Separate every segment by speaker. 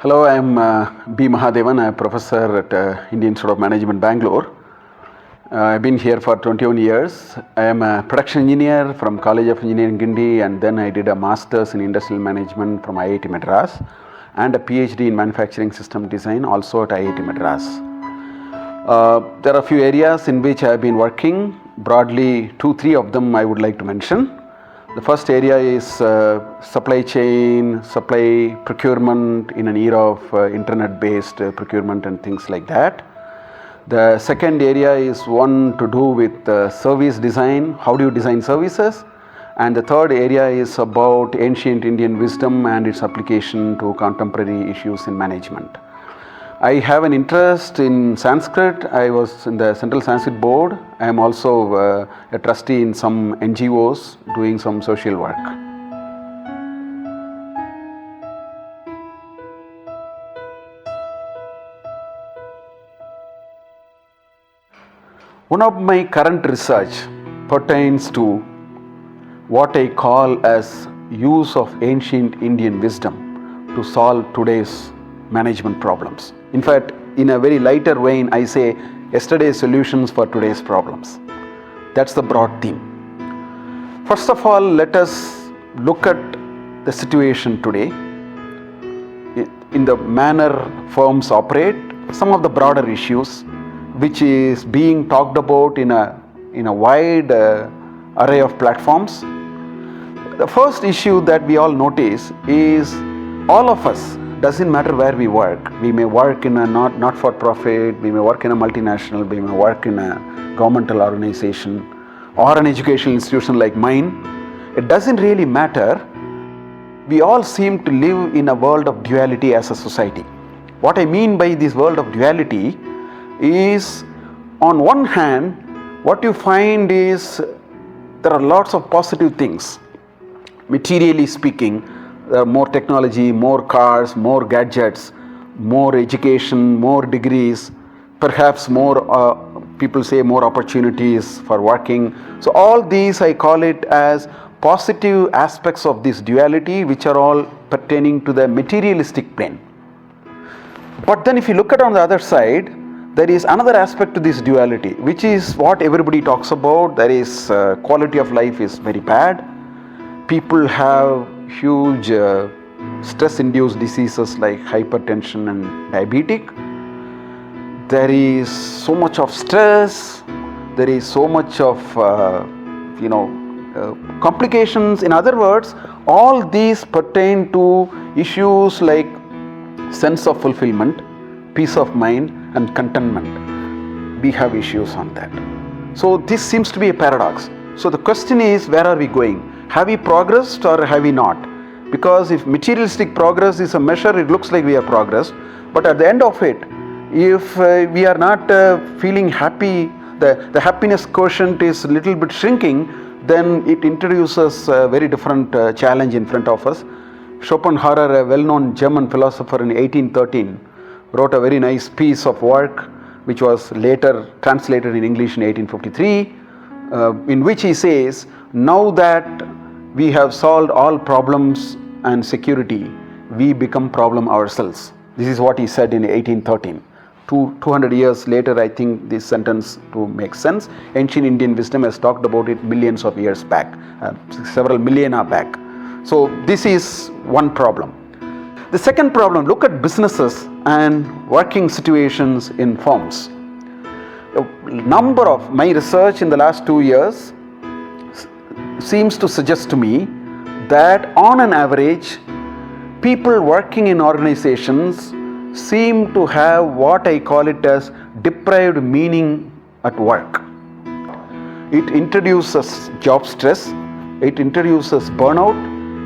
Speaker 1: Hello, I am B. Mahadevan. I am a professor at Indian Institute of Management, Bangalore. I've been here for 21 years. I am a production engineer from College of Engineering, Guindy, and then I did a master's in industrial management from IIT Madras and a PhD in manufacturing system design also at IIT Madras. There are a few areas in which I have been working. Broadly, 2-3 of them I would like to mention. The first area is supply chain, supply procurement in an era of internet-based procurement and things like that. The second area is one to do with service design. How do you design services? And the third area is about ancient Indian wisdom and its application to contemporary issues in management. I have an interest in Sanskrit. I was in the Central Sanskrit Board. I am also a trustee in some NGOs doing some social work. One of my current research pertains to what I call as use of ancient Indian wisdom to solve today's management problems. In fact, in a very lighter vein, I say yesterday's solutions for today's problems. That's the broad theme. First of all, let us look at the situation today in the manner firms operate, some of the broader issues which is being talked about in a wide array of platforms. The first issue that we all notice is all of us, doesn't matter where we work. We may work in a not-for-profit, we may work in a multinational, we may work in a governmental organization or an educational institution like mine. It doesn't really matter. We all seem to live in a world of duality as a society. What I mean by this world of duality is, on one hand, what you find is there are lots of positive things. Materially speaking, there are more technology, more cars, more gadgets, more education, more degrees, perhaps more, people say more opportunities for working. So all these, I call it as positive aspects of this duality, which are all pertaining to the materialistic plane. But then if you look at on the other side, there is another aspect to this duality, which is what everybody talks about. There is quality of life is very bad. People have huge stress-induced diseases like hypertension and diabetic. There is so much of stress. There is so much of complications. In other words, all these pertain to issues like sense of fulfillment, peace of mind, and contentment. We have issues on that. So this seems to be a paradox. So the question is, where are we going? Have we progressed or have we not? Because if materialistic progress is a measure, it looks like we have progressed. But at the end of it, if we are not feeling happy, the happiness quotient is a little bit shrinking, then it introduces a very different challenge in front of us. Schopenhauer, a well-known German philosopher in 1813, wrote a very nice piece of work which was later translated in English in 1853, in which he says, now that we have solved all problems and security, we become problem ourselves. This is what he said in 1813. 200 years later, I think this sentence to make sense. Ancient Indian wisdom has talked about it millions of years back, several millennia back. So this is one problem. The second problem, look at businesses and working situations in firms. A number of my research in the last 2 years seems to suggest to me that on an average, people working in organizations seem to have what I call it as deprived meaning at work. It introduces job stress, it introduces burnout,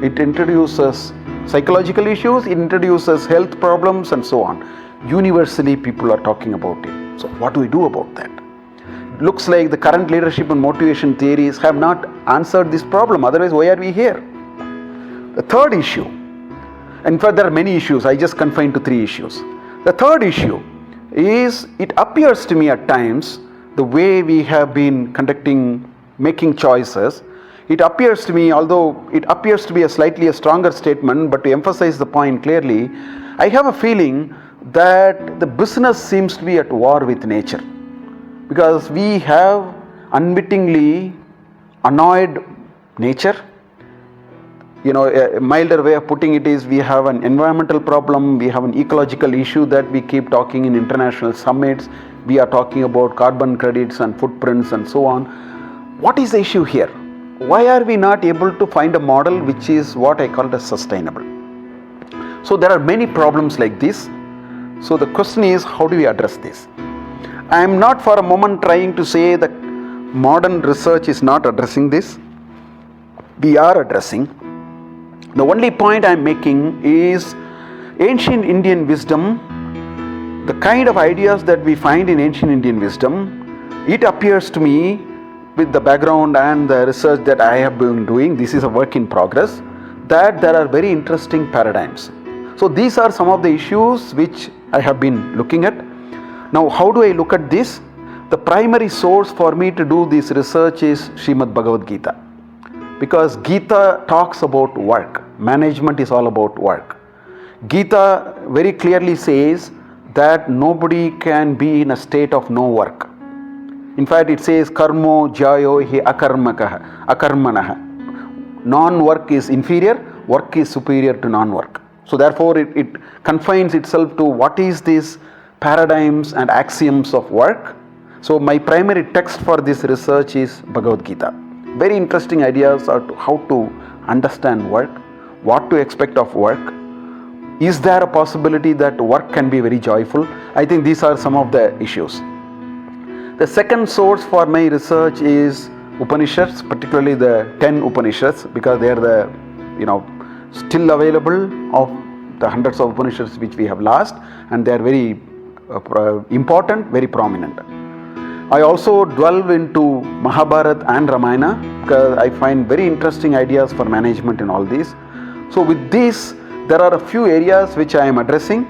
Speaker 1: it introduces psychological issues, it introduces health problems and so on. Universally, people are talking about it. So what do we do about that? Looks like the current leadership and motivation theories have not answered this problem. Otherwise, why are we here? The third issue, in fact there are many issues, I just confined to 3 issues. The third issue is, it appears to me at times, the way we have been making choices, it appears to me, although it appears to be a slightly stronger statement, but to emphasize the point clearly, I have a feeling that the business seems to be at war with nature, because we have unwittingly annoyed nature. A milder way of putting it is, we have an environmental problem, we have an ecological issue that we keep talking in international summits. We are talking about carbon credits and footprints and so on. What is the issue here? Why are we not able to find a model which is what I call as sustainable? So there are many problems like this. So the question is, how do we address this? I am not for a moment trying to say that modern research is not addressing this. We are addressing. The only point I am making is, ancient Indian wisdom, the kind of ideas that we find in ancient Indian wisdom, it appears to me, with the background and the research that I have been doing, this is a work in progress, that there are very interesting paradigms. So these are some of the issues which I have been looking at. Now, how do I look at this? The primary source for me to do this research is Srimad Bhagavad Gita, because Gita talks about work. Management is all about work. Gita very clearly says that nobody can be in a state of no work. In fact, it says karmo jayo hi akarmanah. Non-work is inferior, work is superior to non-work. So therefore it confines itself to what is these paradigms and axioms of work. So my primary text for this research is Bhagavad Gita. Very interesting ideas are how to understand work, what to expect of work. Is there a possibility that work can be very joyful? I think these are some of the issues. The second source for my research is Upanishads, particularly the 10 Upanishads, because they are the still available of the hundreds of Upanishads which we have lost, and they are very important, very prominent. I also delve into Mahabharata and Ramayana, because I find very interesting ideas for management in all these. So with this, there are a few areas which I am addressing.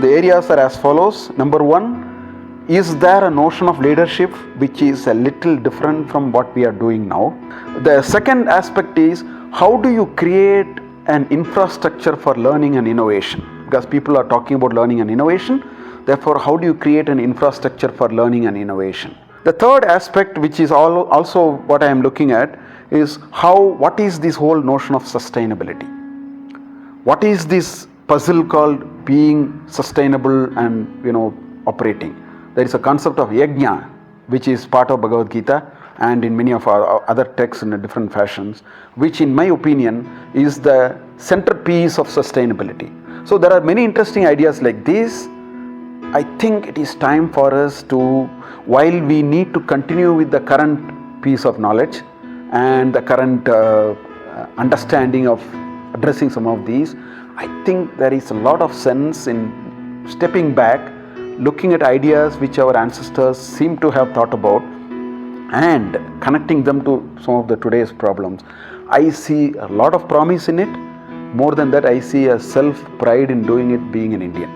Speaker 1: The areas are as follows. Number one, is there a notion of leadership which is a little different from what we are doing now? The second aspect is, how do you create an infrastructure for learning and innovation? Because people are talking about learning and innovation. Therefore, how do you create an infrastructure for learning and innovation? The third aspect, which is also what I am looking at, is what is this whole notion of sustainability? What is this puzzle called being sustainable and operating? There is a concept of yajna, which is part of Bhagavad Gita and in many of our other texts in different fashions, which in my opinion is the centerpiece of sustainability. So there are many interesting ideas like this. I think it is time for us to, while we need to continue with the current piece of knowledge and the current understanding of addressing some of these, I think there is a lot of sense in stepping back, looking at ideas which our ancestors seem to have thought about and connecting them to some of the today's problems. I see a lot of promise in it. More than that, I see a self-pride in doing it, being an Indian.